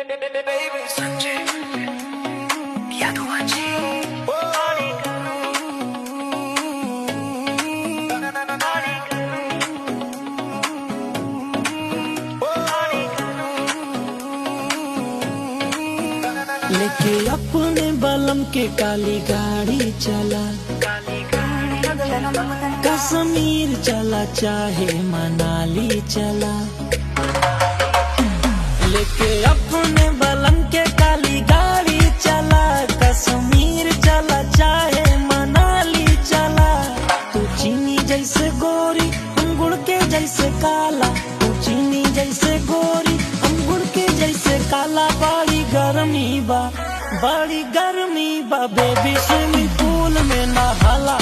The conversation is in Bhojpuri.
Baby Sanjay, Yaduaji. लेके अपने बलम के काली गाड़ी चला, कश्मीर चला चाहे मनाली चला। लेके अपने बलम के काली गाड़ी चला, कश्मीर चला चाहे मनाली चला। तू चीनी जैसे गोरी हम गुड़ के जैसे काला, तू चीनी जैसे गोरी हम गुड़ के जैसे काला। बड़ी गर्मी बा बेबी स्विमिंग पूल में नहाला।